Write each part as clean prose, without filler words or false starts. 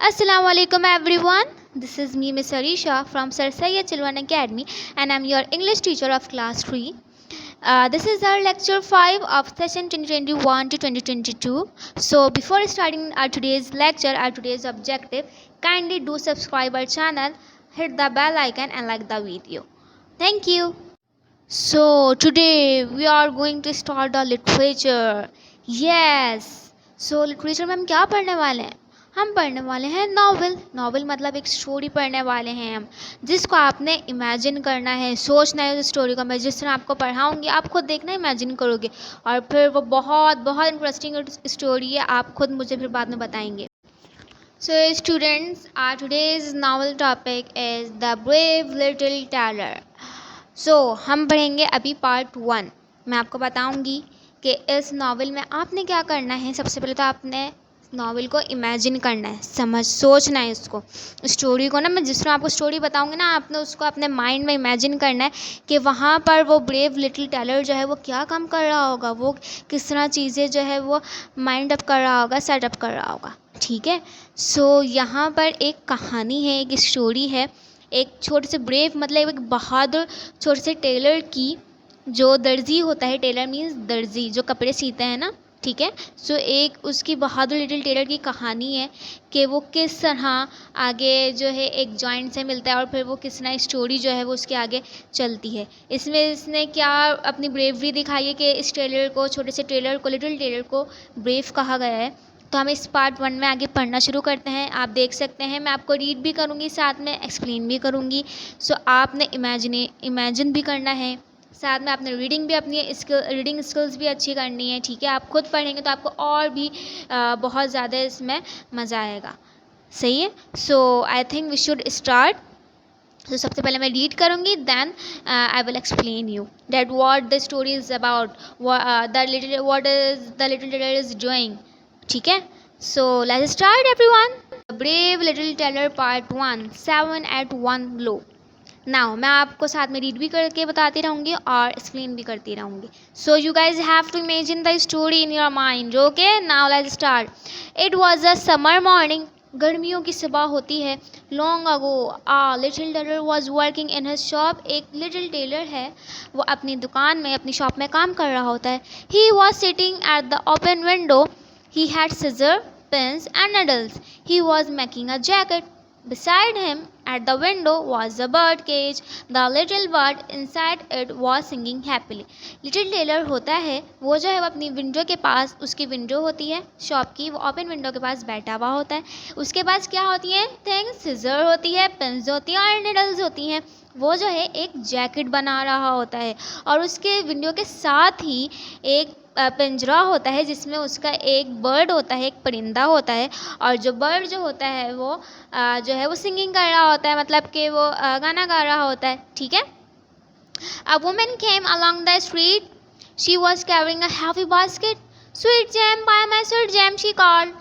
Assalamu alaikum everyone. This is me Miss Arisha from Sir Syed Chilwan Academy and I'm your English teacher of class 3. This is our lecture 5 of session 2021 to 2022. So before starting our today's lecture, our today's objective, kindly do subscribe our channel, hit the bell icon and like the video. Thank you. So today we are going to start the literature. Yes. So literature में हम क्या पढ़ने वाले हैं? हम पढ़ने वाले हैं नॉवल. नॉवल मतलब एक स्टोरी पढ़ने वाले हैं हम, जिसको आपने इमेजिन करना है, सोचना है. उस स्टोरी को मैं जिस तरह आपको पढ़ाऊंगी आप खुद देखना इमेजिन करोगे और फिर वो बहुत बहुत इंटरेस्टिंग स्टोरी है, आप खुद मुझे फिर बाद में बताएंगे. So students, our today's novel topic is The Brave Little Tailor. हम पढ़ेंगे अभी पार्ट 1. मैं आपको बताऊंगी कि इस नावल में आपने क्या करना है. सबसे पहले तो आपने नावल को इमेजिन करना है, सोचना है उसको, स्टोरी को ना. मैं जिस तरह आपको स्टोरी बताऊंगी ना, आपने उसको अपने माइंड में इमेजिन करना है कि वहाँ पर वो ब्रेव लिटिल टेलर जो है वो क्या काम कर रहा होगा, वो किस तरह चीज़ें जो है वो माइंड अप कर रहा होगा, सेटअप कर रहा होगा. ठीक है. यहाँ पर एक कहानी है, एक स्टोरी है. एक छोटे से ब्रेव मतलब एक बहादुर छोटे से टेलर की, जो दर्जी होता है. टेलर मीन्स दर्जी, जो कपड़े सीते हैं ना. ठीक है. एक उसकी बहादुर लिटिल टेलर की कहानी है कि वो किस तरह आगे जो है एक जॉइंट से मिलता है और फिर वो किस तरह स्टोरी जो है वो उसके आगे चलती है. इसमें इसने क्या अपनी ब्रेवरी दिखाई है कि इस टेलर को, छोटे से टेलर को, लिटिल टेलर को ब्रेव कहा गया है. तो हम इस पार्ट 1 में आगे पढ़ना शुरू करते हैं. आप देख सकते हैं मैं आपको रीड भी करूँगी, साथ में एक्सप्लेन भी करूँगी. आपने इमेजिन भी करना है, साथ में आपने रीडिंग भी, अपनी रीडिंग स्किल्स भी अच्छी करनी है. ठीक है. आप खुद पढ़ेंगे तो आपको और भी बहुत ज़्यादा इसमें मज़ा आएगा. सही है. I think we should start. सबसे पहले मैं रीड करूँगी, then I will explain you that what the story is about, what is the little tailor is doing. ठीक है. Let's start everyone. Brave little tailor part 1, 7 at 1 glow. Now मैं आपको साथ में रीड भी करके बताती रहूँगी और एक्सप्लेन भी करती रहूँगी. You guys have to imagine the story in your mind. Okay. Now let's start. It was a summer morning. गर्मियों की सुबह होती है. Long ago a little tailor was working in his shop. एक लिटिल टेलर है, वो अपनी दुकान में, अपनी शॉप में काम कर रहा होता है. He was sitting at the open window. He had scissors, pins and needles. He was making a jacket. Beside him at the window was a bird cage. The little bird inside it was singing happily. Little Tailor होता है, वो जो है वो अपनी window के पास, उसकी window होती है शॉप की, वो ओपन विंडो के पास बैठा हुआ होता है. उसके पास क्या होती है थिंग्स, सिजर होती है, पिन्स होती हैं और निडल्स होती हैं. वो जो है एक जैकेट बना रहा होता है और उसके विंडो के साथ ही एक पिंजरा होता है जिसमें उसका एक बर्ड होता है, एक परिंदा होता है. और जो बर्ड जो होता है वो जो है वो सिंगिंग कर रहा होता है, मतलब कि वो गाना गा रहा होता है. ठीक है. A woman came along the street. She was carrying a heavy basket. Sweet jam, buy my sweet jam, she called.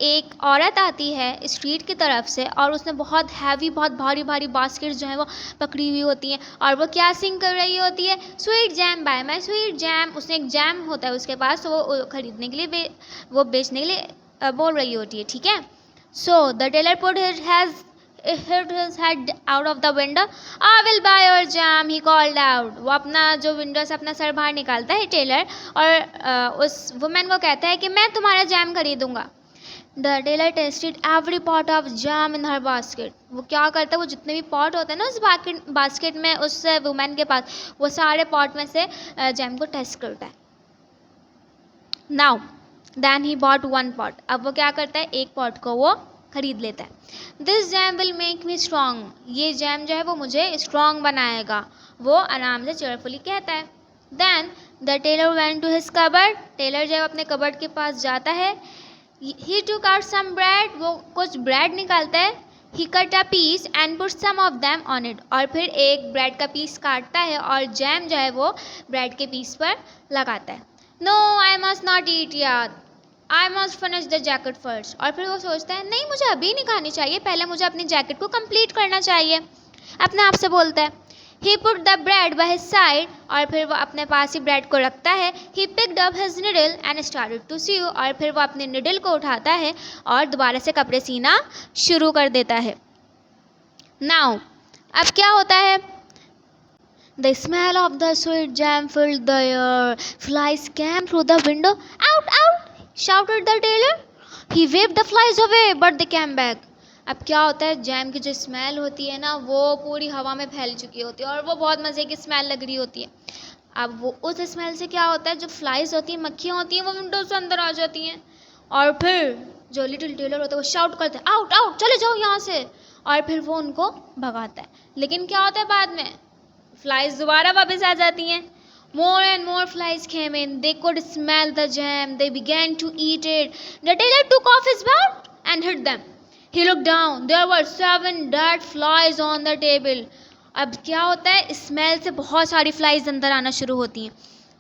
एक औरत आती है स्ट्रीट की तरफ से और उसने बहुत हैवी, बहुत भारी भारी बास्केट जो है वो पकड़ी हुई होती हैं और वो क्या सिंग कर रही होती है, sweet jam, buy my sweet jam. उसने एक जैम होता है उसके पास, तो वो खरीदने के लिए, वो बेचने के लिए बोल रही होती है. ठीक है. The tailor put hit his head out of the window. I will buy your jam, he called out. वो अपना जो विंडो से अपना सर बाहर निकालता है टेलर और उस वुमेन को कहता है कि मैं तुम्हारा jam खरीदूंगा. The tailor tasted every pot of jam in her basket. वो क्या करता है, वो जितने भी पॉट होते हैं ना उस बास्केट में, उस वुमेन के पास, वो सारे पॉट में से जैम को टेस्ट करता है. Now, then he bought one pot. अब वो क्या करता है, एक पॉट को वो खरीद लेता है. This jam will make me strong. ये जैम जो है वो मुझे स्ट्रॉन्ग बनाएगा, वो आराम से चेयरफुली कहता है. Then the tailor went to his cupboard. Tailor जब अपने कबर्ड के पास जाता है, He took out some bread. वो कुछ ब्रेड निकालता है. He cut a piece and put some of them on it. और फिर एक ब्रेड का पीस काटता है और जैम जो है वो ब्रेड के पीस पर लगाता है. No, I must not eat yet. I must finish the jacket first. और फिर वो सोचता है नहीं, मुझे अभी नहीं खानी चाहिए, पहले मुझे अपनी जैकेट को कंप्लीट करना चाहिए. अपने आप से बोलता है. He put the bread by his side, और फिर वो अपने पास ही ब्रेड को रखता है. He picked up his needle and started to sew, और फिर वो अपने निडल को उठाता है और दोबारा से कपड़े सीना शुरू कर देता है. Now, अब क्या होता है? The smell of the sweet jam filled the air. Flies came through the window. Out, out! shouted the tailor. He waved the flies away, but they came back. अब क्या होता है, जैम की जो स्मेल होती है ना वो पूरी हवा में फैल चुकी होती है और वो बहुत मज़े की स्मेल लग रही होती है. अब वो उस स्मेल से क्या होता है, जो फ्लाइज होती हैं, मक्खियाँ होती हैं, वो विंडो से अंदर आ जाती हैं. और फिर जो लिटिल टेलर होता है वो शाउट करता है, आउट आउट, चले जाओ यहाँ से. और फिर वो उनको भगाता है. लेकिन क्या होता है बाद में, फ्लाइज दोबारा वापस आ जाती हैं. More and more flies came in. They could smell the jam. They began to eat it. The tailor took off his belt and hit them. He looked down. There were 7 dead flies on the table. अब क्या होता है, smell से बहुत सारी flies अंदर आना शुरू होती हैं.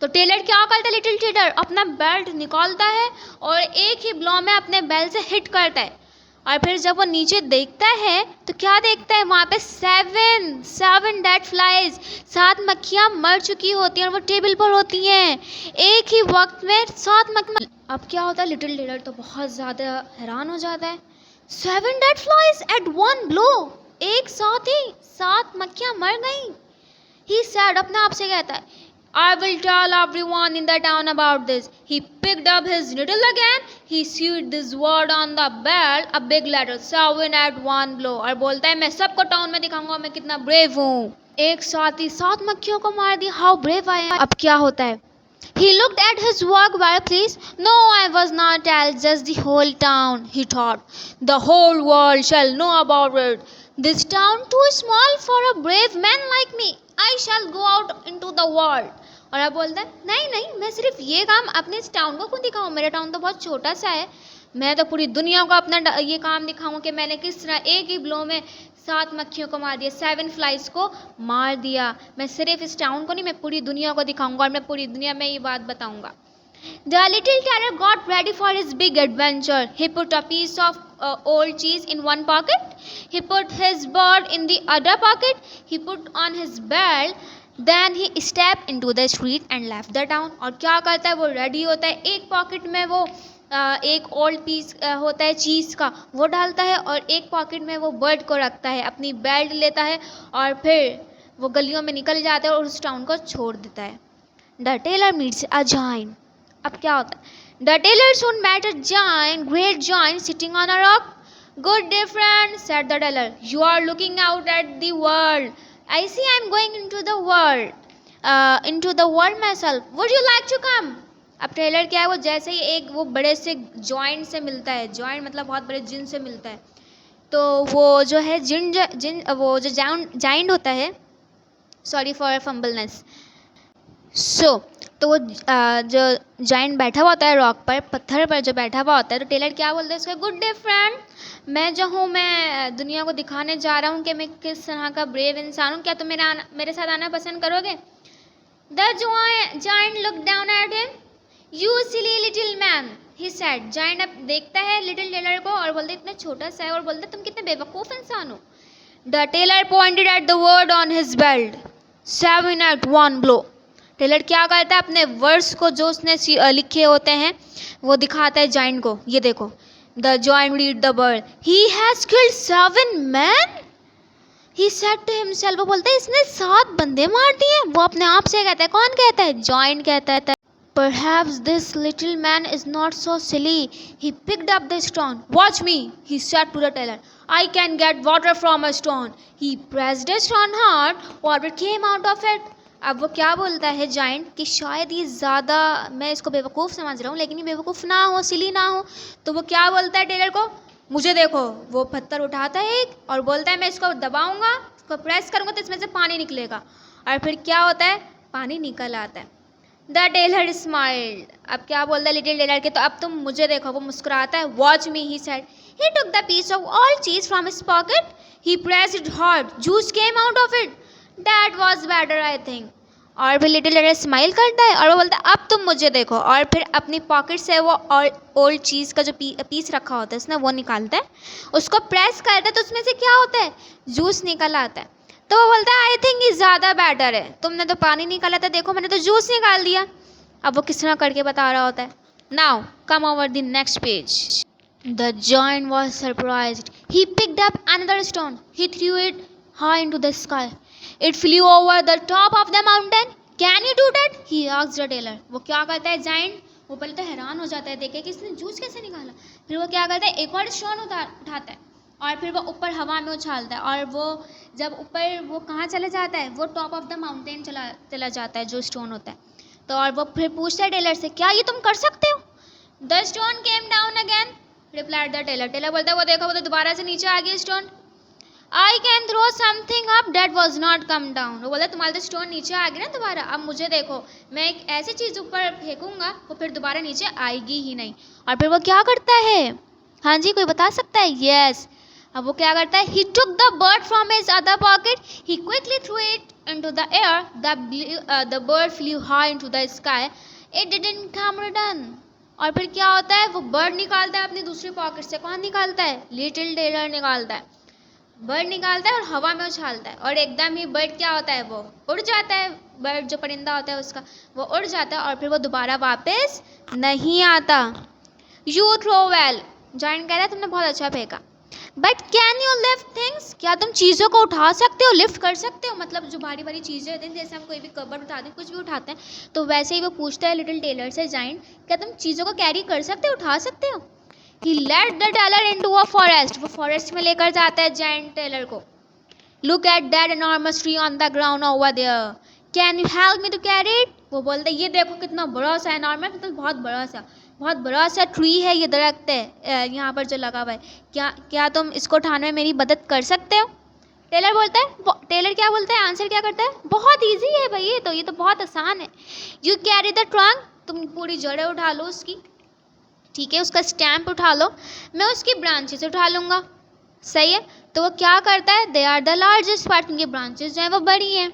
तो टेलर क्या करता है, लिटिल टेलर अपना बेल्ट निकालता है और एक ही ब्लो में अपने बेल्ट से हिट करता है. और फिर जब वो नीचे देखता है तो क्या देखता है, वहाँ पे 7 डेड फ्लाइज, 7 मक्खियाँ मर चुकी होती हैं और वो टेबल पर होती हैं. एक ही वक्त में 7 मक्खियाँ. अब क्या होता है, लिटिल टेलर तो बहुत ज़्यादा हैरान हो जाता है. 7 dead flies at one blow, एक साथ ही 7 मक्खियाँ मर गई. ही सैड, अपने आप से कहता है, I will tell everyone in the town about this. He picked up his needle again. He sewed this word on the belt, a big letter, 7 at one blow. और बोलता है, मैं सबको टाउन में दिखाऊंगा मैं कितना ब्रेव हूँ. एक साथ ही 7 मक्खियों को मार दिया. How brave I am. अब क्या होता है? He looked at his work well, please. No, I was not tell just the whole town, he thought. The whole world shall know about it. This town too small for a brave man like me. I shall go out into the world. और अब बोलता है, नहीं नहीं, मैं सिर्फ ये काम अपने इस टाउन को क्यों दिखाऊँ, मेरा टाउन तो बहुत छोटा सा है. मैं तो पूरी दुनिया को अपना ये काम दिखाऊँ कि मैंने किस तरह एक ही ब्लो में 7 मक्खियों को मार दिया, 7 फ्लाइज को मार दिया. मैं सिर्फ इस टाउन को नहीं, मैं पूरी दुनिया को दिखाऊंगा और मैं पूरी दुनिया में ये बात बताऊंगा. The little tailor got ready for his big adventure. He put a piece of old cheese in one pocket. He put his bird in the other pocket. He put on his belt. Then he stepped into the street and left the town. और क्या करता है, वो ready होता है. एक pocket में वो एक ओल्ड पीस होता है चीज़ का, वो डालता है और एक पॉकेट में वो बर्ड को रखता है, अपनी बेल्ट लेता है और फिर वो गलियों में निकल जाता है और उस टाउन को छोड़ देता है. The tailor meets a giant. अब क्या होता है, the tailor soon met a giant, great giant sitting on a rock. Good day, friend, said the tailor. You are looking out at the world. I see I am going into the world myself. Would you like to come? अब Taylor क्या है, वो जैसे ही एक वो बड़े से joint से मिलता है, जॉइंट मतलब बहुत बड़े जिन से मिलता है, तो वो जो है जिन वो जो जाइंट होता है, सॉरी फॉर फंबलनेस. तो वो जो जाइंट बैठा हुआ होता है रॉक पर, पत्थर पर जो बैठा हुआ होता है, तो टेलर क्या बोलता है उसका, गुड डे फ्रेंड, मैं जो हूँ मैं दुनिया को दिखाने जा रहा हूँ कि मैं किस तरह का ब्रेव इंसान हूँ, क्या तुम मेरे साथ आना पसंद करोगे? The giant look down at him. You silly little man, he said. Giant अब देखता है लिटिल टेलर को और बोलता है, इतना छोटा सा है, और बोलता है तुम कितने बेवकूफ़ इंसान हो. The tailor pointed at the word on his belt, 7 at one blow. Tailor क्या करता है, अपने वर्ड्स को जो उसने लिखे होते हैं वो दिखाता है जाइंट को. ये देखो, the giant read the word, he has killed 7 men. He said to himself, वो बोलता है इसने 7 बंदे मार दिए. वो अपने आप से कहता है. कौन कहता है? जाइंट कहता है. Perhaps this little man is not so silly. He picked up the stone. Watch me, he said to the tailor. I can get water from a stone. He pressed the stone hard. Water came out of it. अब वो क्या बोलता है giant कि शायद ये ज़्यादा, मैं इसको बेवकूफ़ समझ रहा हूँ लेकिन ये बेवकूफ़ ना हो, सिली ना हो. तो वो क्या बोलता है टेलर को, मुझे देखो. वो पत्थर उठाता है एक और बोलता है मैं इसको दबाऊँगा, इसको प्रेस करूँगा तो इसमें से पानी निकलेगा. और फिर क्या होता है, पानी निकल आता है. The tailor smiled. अब क्या बोलता है लिटिल टेलर के, तो अब तुम मुझे देखो. वो मुस्कुराता है. Watch me, he said. He took the piece of all cheese from his pocket. He pressed it hard. Juice came out of it. That was better I think. और फिर लिटिल टेलर स्माइल करता है और वो बोलता है अब तुम मुझे देखो. और फिर अपनी पॉकेट से वो ओल्ड चीज़ का जो पीस रखा होता है उसने वो निकालता है, उसको प्रेस करता है तो उसमें से क्या होता है, जूस निकल आता है. तो वो बोलता है आई थिंक ये ज़्यादा बेटर है, तुमने तो पानी निकाला था, देखो मैंने तो जूस निकाल दिया। अब वो किस तरह करके बता रहा होता है। Now come over the next page. The giant was surprised. He picked up another stone. He threw it high into the sky. It flew over the top of the mountain. Can you do that? He asked the tailor. वो क्या करता है giant? वो पहले तो हैरान हो जाता है देखे कि इसने जूस कैसे निकाला। फिर वो क्या करता है, एक और स्टोन उठाता है और फिर वो ऊपर हवा में उछालता है, और वो जब ऊपर वो कहाँ चला जाता है, वो टॉप ऑफ द माउंटेन चला जाता है जो स्टोन होता है। तो और वो फिर पूछता है टेलर से, क्या ये तुम कर सकते हो? The stone came down again, replied the tailor. Tailor बोलता है वो देखो वो तो दोबारा से नीचे आ गया stone. I can throw something up that was not come down. वो बोलता है तुम्हारा तो स्टोन नीचे आ गया ना दोबारा, अब मुझे देखो मैं एक ऐसी चीज़ ऊपर फेंकूंगा वो फिर दोबारा नीचे आएगी ही नहीं। और फिर वो क्या करता है, हाँ जी कोई बता सकता है? यस, अब वो क्या करता है, he took the bird from his other pocket, he quickly threw it into the air, the bird flew high into the sky, it didn't come return. और फिर क्या होता है, वो बर्ड निकालता है अपनी दूसरी पॉकेट से। कौन निकालता है? लिटिल टेलर निकालता है। बर्ड निकालता है और हवा में उछालता है, और एकदम ही बर्ड क्या होता है, वो उड़ जाता है। बर्ड जो परिंदा होता है उसका, वो उड़ जाता है और फिर वो दोबारा वापस नहीं आता। यू थ्रो वेल, जॉइंट कह रहा है तुमने बहुत अच्छा फेंका। But can you lift things, क्या तुम चीज़ों को उठा सकते हो, लिफ्ट कर सकते हो? मतलब जो भारी भारी चीज़ें होती हैं, जैसे हम कोई भी कबर्ड उठाते हैं, कुछ भी उठाते हैं, तो वैसे ही वो पूछता है लिटिल टेलर से जाइंट, क्या तुम चीज़ों को कैरी कर सकते हो, उठा सकते हो? He led the tailor into a forest, वो फॉरेस्ट में लेकर जाता है जाइंट टेलर को। Look at that enormous tree on the ground over there, can you help me to carry it? वो बोलता है ये देखो कितना बड़ा सा एनॉर्मस, मतलब बहुत बड़ा सा ट्री है, ये दरख्त है यहाँ पर जो लगा हुआ है, क्या तुम इसको उठाने में मेरी मदद कर सकते हो? टेलर बोलता है, टेलर क्या बोलता है, आंसर क्या करता है, बहुत इजी है भाई, ये तो बहुत आसान है। यू कैरी द ट्रंक, तुम पूरी जड़ें उठा लो उसकी, ठीक है, उसका स्टैम्प उठा लो, मैं उसकी ब्रांचेस उठा लूँगा। सही है, तो वो क्या करता है, they are the largest part, उनकी ब्रांचेस जो है वो बड़ी हैं।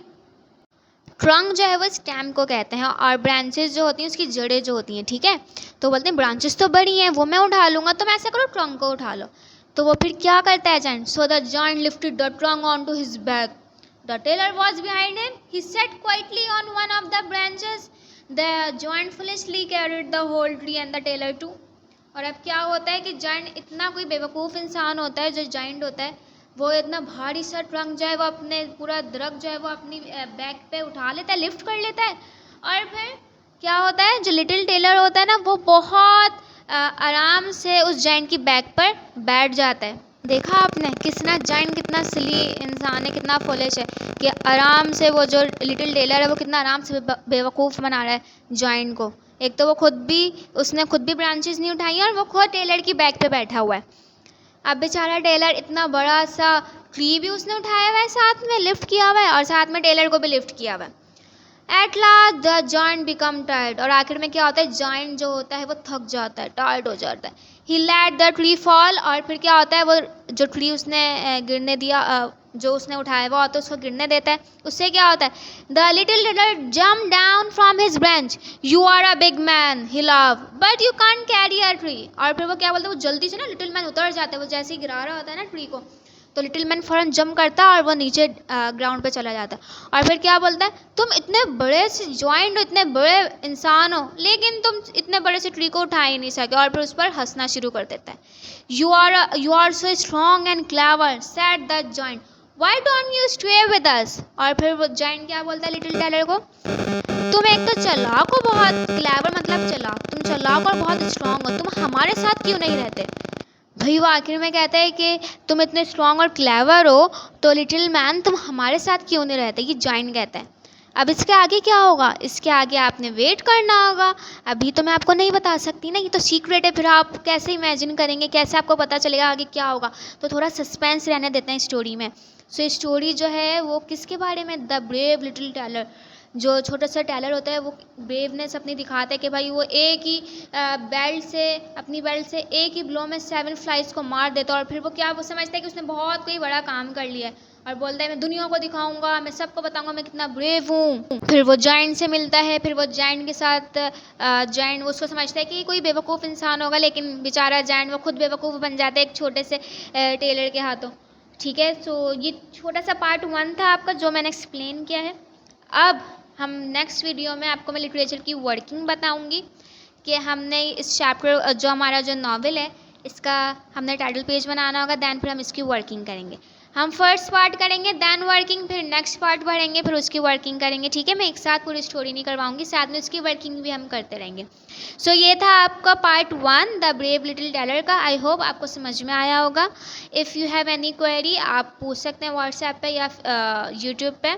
ट्रंक जो है वो स्टेम को कहते हैं, और ब्रांचेस जो होती हैं उसकी जड़ें जो होती हैं, ठीक है, तो बोलते हैं ब्रांचेस तो बड़ी हैं, वो मैं उठा लूँगा, तुम ऐसा करो ट्रंक को उठा लो। तो वो फिर क्या करता है giant, so the giant lifted the trunk on to his back, the tailor was behind him, he sat quietly on one of the branches, the giant foolishly carried the whole tree and the tailor too. और अब क्या होता है कि giant इतना कोई बेवकूफ़ इंसान होता है जो जाइंट होता है, वो इतना भारी सा ट्रंक जो है वो अपने पूरा दरख्त जो है वो अपनी बैक पे उठा लेता है, लिफ्ट कर लेता है। और फिर क्या होता है, जो लिटिल टेलर होता है ना, वो बहुत आराम से उस जाइंट की बैक पर बैठ जाता है। देखा आपने कितना जाइंट कितना सिली इंसान है, कितना फुलिश है कि आराम से वो जो लिटिल टेलर है वो कितना आराम से बेवकूफ़ बना रहा है जाइंट को। एक तो वो उसने खुद भी ब्रांचेस नहीं उठाई और वो खुद टेलर की बैक पे बैठा हुआ है। अब बेचारा टेलर इतना बड़ा सा ट्री भी उसने उठाया हुआ है, साथ में लिफ्ट किया हुआ है, और साथ में टेलर को भी लिफ्ट किया हुआ है। At last the joint become tired, और आखिर में क्या होता है, जॉइंट जो होता है वो थक जाता है, टायर्ड हो जाता है। ही लेट द ट्री फॉल, और फिर क्या होता है, वो जो ट्री उसने गिरने दिया, जो उसने उठाया हुआ होता है उसको गिरने देता है। उससे क्या होता है, the little tailor jump down from his branch, you are a big man he love, but you can't carry a tree. और फिर वो क्या बोलता है, वो जल्दी से ना लिटिल मैन उतर जाता है, वो जैसे ही गिरा रहा होता है ना ट्री को, तो लिटिल मैन फ़ौरन जंप करता है और वो नीचे ग्राउंड पे चला जाता है। और फिर क्या बोलता है, तुम इतने बड़े से जॉइंट हो, इतने बड़े इंसान हो, लेकिन तुम इतने बड़े से ट्री को उठा ही नहीं सके। और फिर उस पर हंसना शुरू कर देता है। You are so strong and clever said the giant, why don't you stay with us. और फिर वो जॉइंट क्या बोलता है लिटिल टेलर को, तुम एक तो चालाक हो बहुत, क्लेवर मतलब चालाक, तुम चालाक और बहुत स्ट्रॉन्ग हो, तुम हमारे साथ क्यों नहीं रहते? भाई वो आखिर में कहता है कि तुम इतने स्ट्रॉन्ग और क्लेवर हो तो लिटिल मैन तुम हमारे साथ क्यों नहीं रहते, ये जॉइंट कहता है। अब इसके आगे क्या होगा, इसके आगे आपने वेट करना होगा, अभी तो मैं आपको नहीं बता सकती ना, ये तो सीक्रेट है, फिर आप कैसे इमेजिन करेंगे, कैसे आपको पता चलेगा आगे क्या होगा। तो थोड़ा सस्पेंस रहने देते हैं स्टोरी में। सो स्टोरी जो है वो किसके बारे में, द ब्रेव लिटिल टेलर, जो छोटा सा टेलर होता है वो ब्रेवनेस अपनी दिखाता है कि भाई वो एक ही अपनी बेल्ट से एक ही ब्लो में 7 फ्लाइज को मार देता है। और फिर वो समझता है कि उसने बहुत कोई बड़ा काम कर लिया है, और बोलता है मैं दुनिया को दिखाऊंगा, मैं सबको बताऊंगा मैं कितना ब्रेव हूँ। फिर वो जाइंट से मिलता है, फिर वो जाइंट के साथ जाइंट उसको समझता है कि कोई बेवकूफ़ इंसान होगा, लेकिन बेचारा जाइंट वो खुद बेवकूफ़ बन जाता है एक छोटे से टेलर के हाथों। ठीक है, सो ये छोटा सा पार्ट 1 था आपका जो मैंने एक्सप्लेन किया है। अब हम नेक्स्ट वीडियो में आपको मैं लिटरेचर की वर्किंग बताऊंगी कि हमने इस चैप्टर जो हमारा जो नॉवेल है इसका हमने टाइटल पेज बनाना होगा, दैन फिर हम इसकी वर्किंग करेंगे। हम फर्स्ट पार्ट करेंगे, दैन वर्किंग, फिर नेक्स्ट पार्ट पढ़ेंगे, फिर उसकी वर्किंग करेंगे। ठीक है, मैं एक साथ पूरी स्टोरी नहीं करवाऊंगी, साथ में उसकी वर्किंग भी हम करते रहेंगे। सो ये था आपका part 1 the brave little tailor का। आई होप आपको समझ में आया होगा। If you have any query आप पूछ सकते हैं व्हाट्सएप पे या यूट्यूब पे,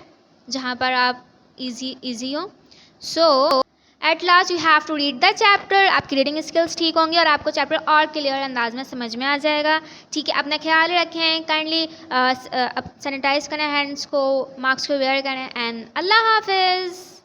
जहाँ पर आप ईजी हो। So at last you have to read the chapter. आपकी रीडिंग स्किल्स ठीक होंगी और आपको चैप्टर और क्लियर अंदाज में समझ में आ जाएगा। ठीक है, अपना ख्याल रखें, काइंडली सैनिटाइज करें हैंड्स को, मास्क को वेयर करें, एंड अल्लाह हाफिज़।